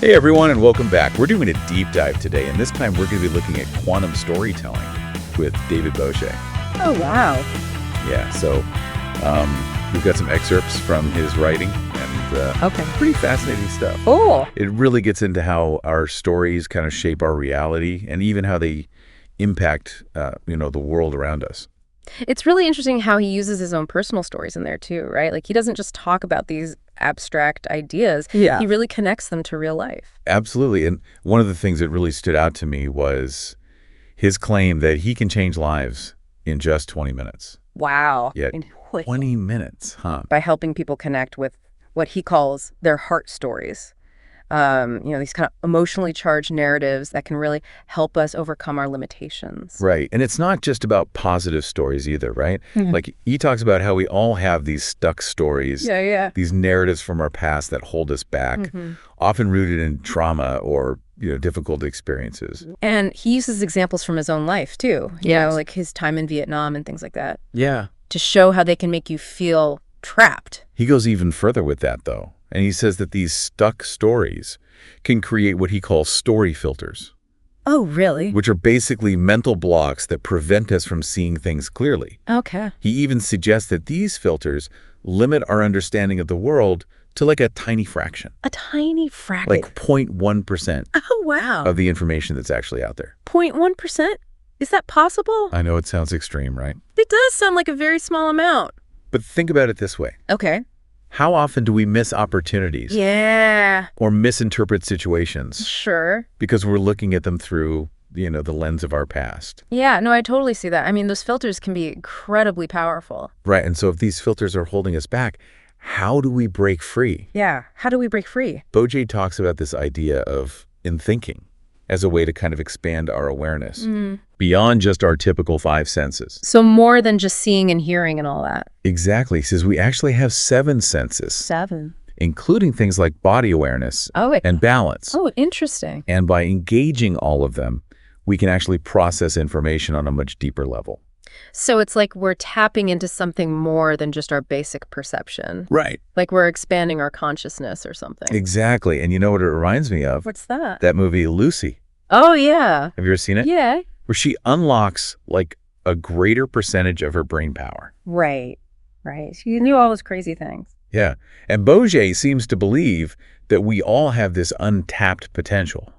Hey everyone, and welcome back. We're doing a deep dive today, and this time we're going to be looking at quantum storytelling with David Boje. Oh, wow. Yeah, so we've got some excerpts from his writing, and pretty fascinating stuff. Cool. It really gets into how our stories kind of shape our reality, and even how they impact, the world around us. It's really interesting how he uses his own personal stories in there too, right? Like he doesn't just talk about these abstract ideas. Yeah. He really connects them to real life. Absolutely, and one of the things that really stood out to me was his claim that he can change lives in just 20 minutes. Wow. Yeah, 20 minutes, huh? By helping people connect with what he calls their heart stories. These kind of emotionally charged narratives that can really help us overcome our limitations. Right. And it's not just about positive stories either, right? Like he talks about how we all have these stuck stories, these narratives from our past that hold us back, often rooted in trauma or difficult experiences. And he uses examples from his own life too, like his time in Vietnam and things like that, Yeah. to show how they can make you feel trapped. He goes even further with that, though. And he says that these stuck stories can create what he calls story filters. Oh, really? Which are basically mental blocks that prevent us from seeing things clearly. Okay. He even suggests that these filters limit our understanding of the world to like a tiny fraction. A tiny fraction. Like 0.1% Oh, wow. of the information that's actually out there. 0.1%? Is that possible? I know it sounds extreme, right? It does sound like a very small amount. But think about it this way. Okay. How often do we miss opportunities? Yeah. Or misinterpret situations Sure. because we're looking at them through, the lens of our past? Yeah, no, I totally see that. I mean, those filters can be incredibly powerful. Right. And so if these filters are holding us back, how do we break free? Yeah. How do we break free? Boje talks about this idea of thinking as a way to kind of expand our awareness beyond just our typical 5 senses. So more than just seeing and hearing and all that. Exactly. He says we actually have 7 senses, 7. including things like body awareness and balance. Oh, interesting. And by engaging all of them, we can actually process information on a much deeper level. So it's like we're tapping into something more than just our basic perception. Right. Like we're expanding our consciousness or something. Exactly. And you know what it reminds me of? What's that? That movie, Lucy. Oh, yeah. Have you ever seen it? Yeah. Where she unlocks like a greater percentage of her brain power. Right. Right. She knew all those crazy things. Yeah. And Boje seems to believe that we all have this untapped potential.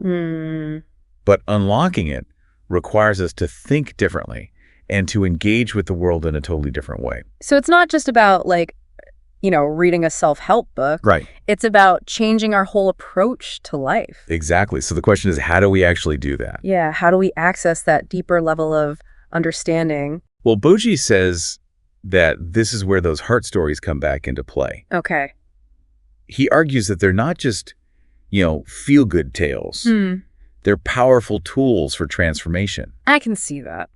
But unlocking it requires us to think differently and to engage with the world in a totally different way. So it's not just about reading a self-help book. Right. It's about changing our whole approach to life. Exactly. So the question is, how do we actually do that? Yeah. How do we access that deeper level of understanding? Well, Boje says that this is where those heart stories come back into play. Okay. He argues that they're not just, feel-good tales. They're powerful tools for transformation. I can see that.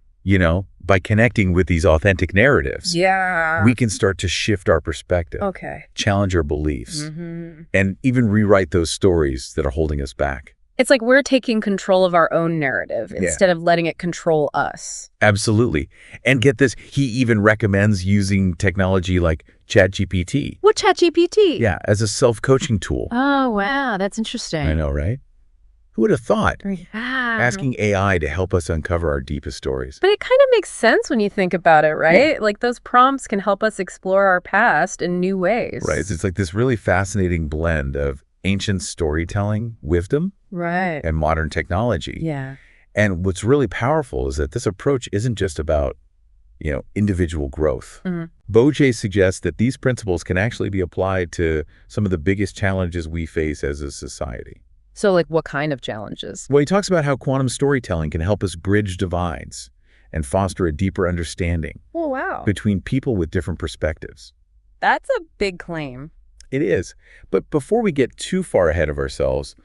By connecting with these authentic narratives, Yeah. we can start to shift our perspective, Okay. challenge our beliefs, and even rewrite those stories that are holding us back. It's like we're taking control of our own narrative instead of letting it control us. Absolutely. And get this, he even recommends using technology like ChatGPT. What, ChatGPT? Yeah, as a self-coaching tool. Oh, wow. That's interesting. I know, right? Who would have thought? Yeah. Asking AI to help us uncover our deepest stories. But it kind of makes sense when you think about it, right? Yeah. Like those prompts can help us explore our past in new ways. Right. It's like this really fascinating blend of ancient storytelling, wisdom, and modern technology. Yeah. And what's really powerful is that this approach isn't just about, individual growth. Boje suggests that these principles can actually be applied to some of the biggest challenges we face as a society. So like what kind of challenges? Well, he talks about how quantum storytelling can help us bridge divides and foster a deeper understanding between people with different perspectives. That's a big claim. It is. But before we get too far ahead of ourselves,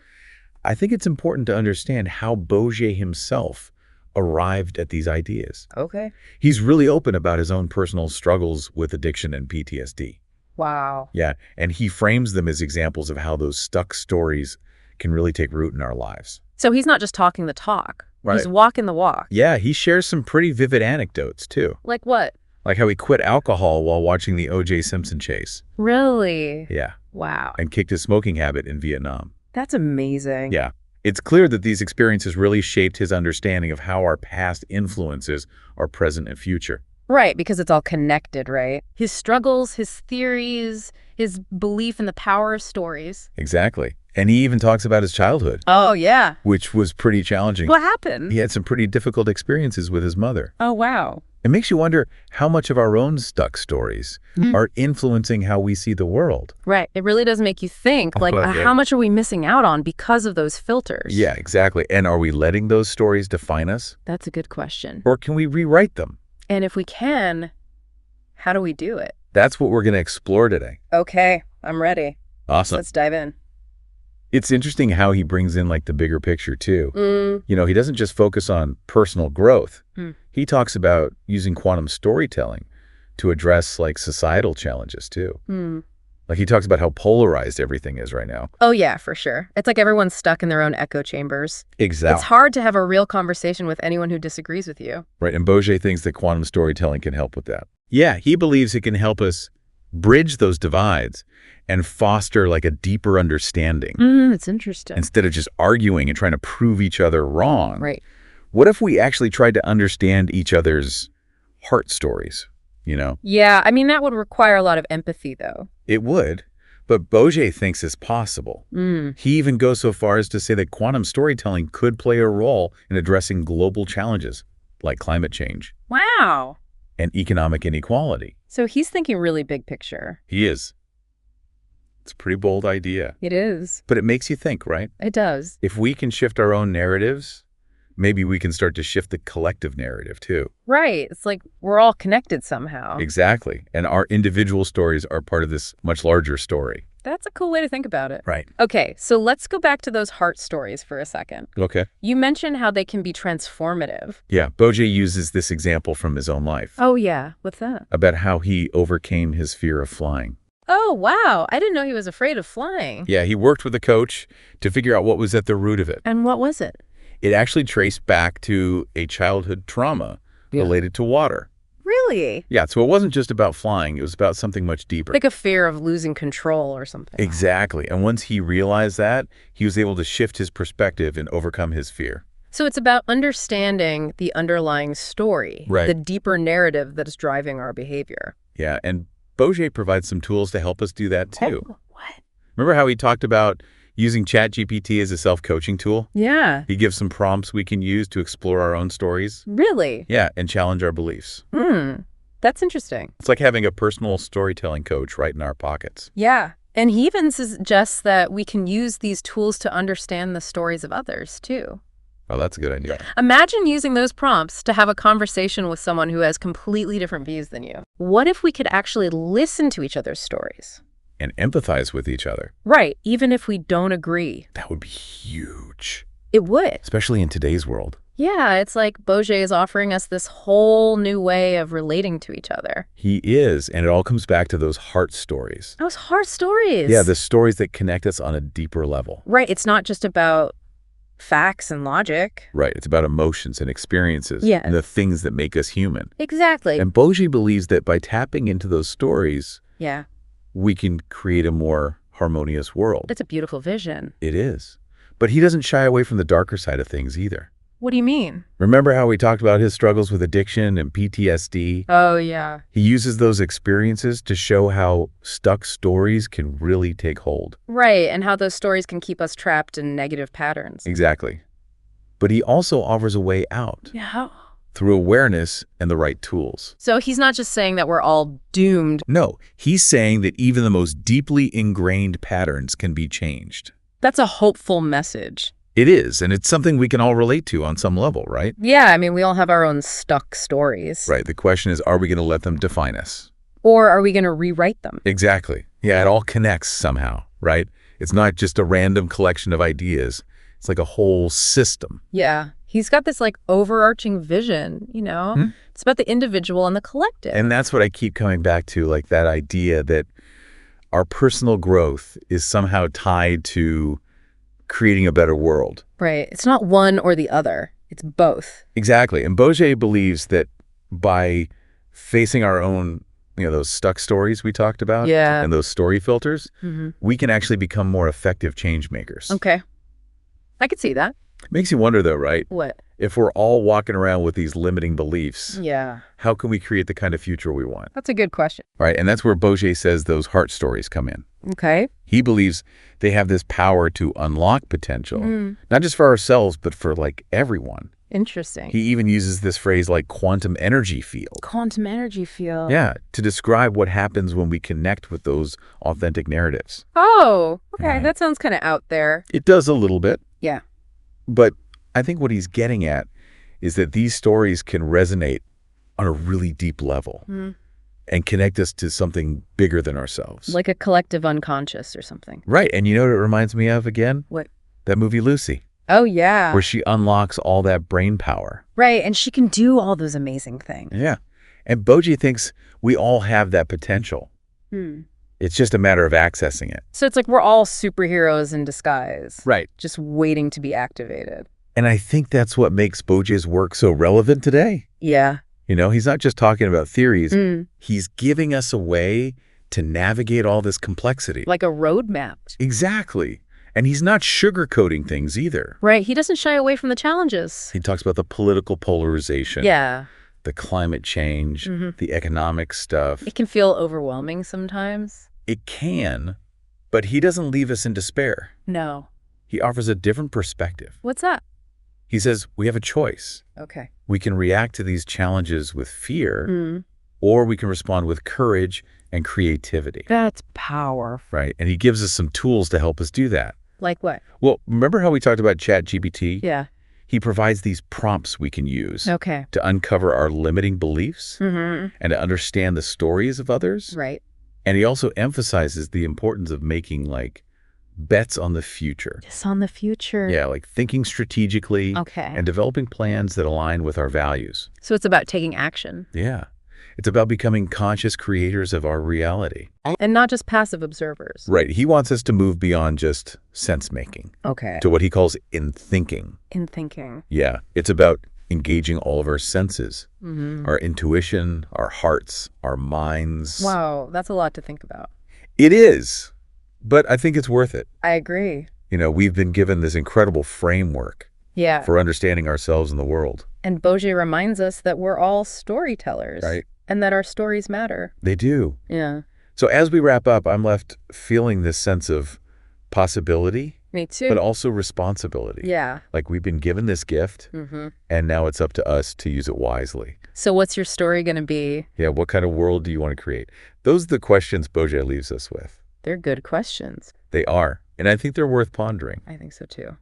I think it's important to understand how Boje himself arrived at these ideas. Okay. He's really open about his own personal struggles with addiction and PTSD. Wow. Yeah, and he frames them as examples of how those stuck stories can really take root in our lives. So he's not just talking the talk. Right. He's walking the walk. Yeah, he shares some pretty vivid anecdotes, too. Like what? Like how he quit alcohol while watching the O.J. Simpson chase. Really? Yeah. Wow. And kicked his smoking habit in Vietnam. That's amazing. Yeah. It's clear that these experiences really shaped his understanding of how our past influences our present and future. Right, because it's all connected, right? His struggles, his theories, his belief in the power of stories. Exactly. And he even talks about his childhood. Oh, yeah. Which was pretty challenging. What happened? He had some pretty difficult experiences with his mother. Oh, wow. It makes you wonder how much of our own stuck stories are influencing how we see the world. Right. It really does make you think, like, how much are we missing out on because of those filters? Yeah, exactly. And are we letting those stories define us? That's a good question. Or can we rewrite them? And if we can, how do we do it? That's what we're going to explore today. Okay, I'm ready. Awesome. Let's dive in. It's interesting how he brings in like the bigger picture too. You know, he doesn't just focus on personal growth. He talks about using quantum storytelling to address like societal challenges too. Like he talks about how polarized everything is right now. Oh yeah, for sure. It's like everyone's stuck in their own echo chambers. Exactly. It's hard to have a real conversation with anyone who disagrees with you. Right, and Boje thinks that quantum storytelling can help with that. Yeah, he believes it can help us bridge those divides and foster like a deeper understanding. It's interesting. Instead of just arguing and trying to prove each other wrong. Right. What if we actually tried to understand each other's heart stories, you know? Yeah, I mean, that would require a lot of empathy, though. It would, but Boje thinks it's possible. He even goes so far as to say that quantum storytelling could play a role in addressing global challenges like climate change. Wow. And economic inequality. So he's thinking really big picture. He is. It's a pretty bold idea. It is. But it makes you think, right? It does. If we can shift our own narratives, maybe we can start to shift the collective narrative too. Right. It's like we're all connected somehow. Exactly. And our individual stories are part of this much larger story. That's a cool way to think about it. Right. Okay, so let's go back to those heart stories for a second. Okay. You mentioned how they can be transformative. Yeah, Boje uses this example from his own life. Oh, yeah. What's that? About how he overcame his fear of flying. Oh, wow. I didn't know he was afraid of flying. Yeah, he worked with a coach to figure out what was at the root of it. And what was it? It actually traced back to a childhood trauma related to water. Really? Yeah, so it wasn't just about flying. It was about something much deeper. Like a fear of losing control or something. Exactly. And once he realized that, he was able to shift his perspective and overcome his fear. So it's about understanding the underlying story, right. The deeper narrative that is driving our behavior. Yeah, and Boje provides some tools to help us do that too. Oh, what? Remember how he talked about using ChatGPT as a self-coaching tool? Yeah. He gives some prompts we can use to explore our own stories. Really? Yeah, and challenge our beliefs. That's interesting. It's like having a personal storytelling coach right in our pockets. Yeah. And he even suggests that we can use these tools to understand the stories of others, too. Oh, that's a good idea. Imagine using those prompts to have a conversation with someone who has completely different views than you. What if we could actually listen to each other's stories? And empathize with each other. Right, even if we don't agree. That would be huge. It would. Especially in today's world. Yeah, it's like Boje is offering us this whole new way of relating to each other. He is, and it all comes back to those heart stories. Those heart stories. Yeah, the stories that connect us on a deeper level. Right, it's not just about facts and logic. Right, it's about emotions and experiences. And the things that make us human. Exactly. And Boje believes that by tapping into those stories, yeah, we can create a more harmonious world. That's a beautiful vision. It is. But he doesn't shy away from the darker side of things either. What do you mean? Remember how we talked about his struggles with addiction and PTSD? Oh, yeah. He uses those experiences to show how stuck stories can really take hold. Right, and how those stories can keep us trapped in negative patterns. Exactly. But he also offers a way out. Yeah, how? Through awareness and the right tools. So he's not just saying that we're all doomed. No, he's saying that even the most deeply ingrained patterns can be changed. That's a hopeful message. It is, and it's something we can all relate to on some level, right? Yeah, I mean, we all have our own stuck stories. Right, the question is, are we going to let them define us? Or are we going to rewrite them? Exactly. Yeah, it all connects somehow, right? It's not just a random collection of ideas. It's like a whole system. Yeah. He's got this like overarching vision, you know? It's about the individual and the collective. And that's what I keep coming back to, like that idea that our personal growth is somehow tied to creating a better world. Right. It's not one or the other. It's both. Exactly. And Boje believes that by facing our own those stuck stories we talked about, Yeah. and those story filters, we can actually become more effective change makers. Okay. I could see that. Makes you wonder, though, right? What? If we're all walking around with these limiting beliefs, Yeah. how can we create the kind of future we want? That's a good question. Right, and that's where Boje says those heart stories come in. Okay. He believes they have this power to unlock potential, not just for ourselves, but for, everyone. Interesting. He even uses this phrase like quantum energy field. Quantum energy field. Yeah, to describe what happens when we connect with those authentic narratives. Oh, okay. Right. That sounds kind of out there. It does a little bit. Yeah. But I think what he's getting at is that these stories can resonate on a really deep level and connect us to something bigger than ourselves. Like a collective unconscious or something. Right. And you know what it reminds me of again? What? That movie Lucy. Oh, yeah. Where she unlocks all that brain power. Right. And she can do all those amazing things. Yeah. And Boje thinks we all have that potential. It's just a matter of accessing it. So it's like we're all superheroes in disguise. Right. Just waiting to be activated. And I think that's what makes Boje's work so relevant today. Yeah. He's not just talking about theories. He's giving us a way to navigate all this complexity. Like a roadmap. Exactly. And he's not sugarcoating things either. Right. He doesn't shy away from the challenges. He talks about the political polarization. Yeah. The climate change, the economic stuff. It can feel overwhelming sometimes. It can, but he doesn't leave us in despair. No. He offers a different perspective. What's that? He says we have a choice. Okay. We can react to these challenges with fear, or we can respond with courage and creativity. That's powerful. Right. And he gives us some tools to help us do that. Like what? Well, remember how we talked about ChatGPT? Yeah. He provides these prompts we can use to uncover our limiting beliefs and to understand the stories of others. Right. And he also emphasizes the importance of making, bets on the future. Just on the future. Yeah, thinking strategically Okay. and developing plans that align with our values. So it's about taking action. Yeah. It's about becoming conscious creators of our reality. And not just passive observers. Right. He wants us to move beyond just sense-making Okay. to what he calls in-thinking. In thinking. Yeah. It's about engaging all of our senses, our intuition, our hearts, our minds. Wow, that's a lot to think about. It is, but I think it's worth it. I agree. We've been given this incredible framework Yeah. for understanding ourselves and the world. And Boje reminds us that we're all storytellers. Right. And that our stories matter. They do. Yeah. So as we wrap up, I'm left feeling this sense of possibility, Me too. but also responsibility. Yeah. We've been given this gift, and now it's up to us to use it wisely. So what's your story going to be? Yeah, what kind of world do you want to create? Those are the questions Boje leaves us with. They're good questions. They are, and I think they're worth pondering. I think so too.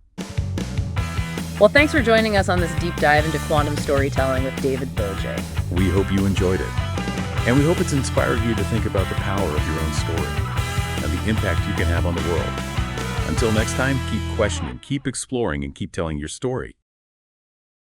Well, thanks for joining us on this deep dive into quantum storytelling with David Boje. We hope you enjoyed it, and we hope it's inspired you to think about the power of your own story and the impact you can have on the world. Until next time, keep questioning, keep exploring, and keep telling your story.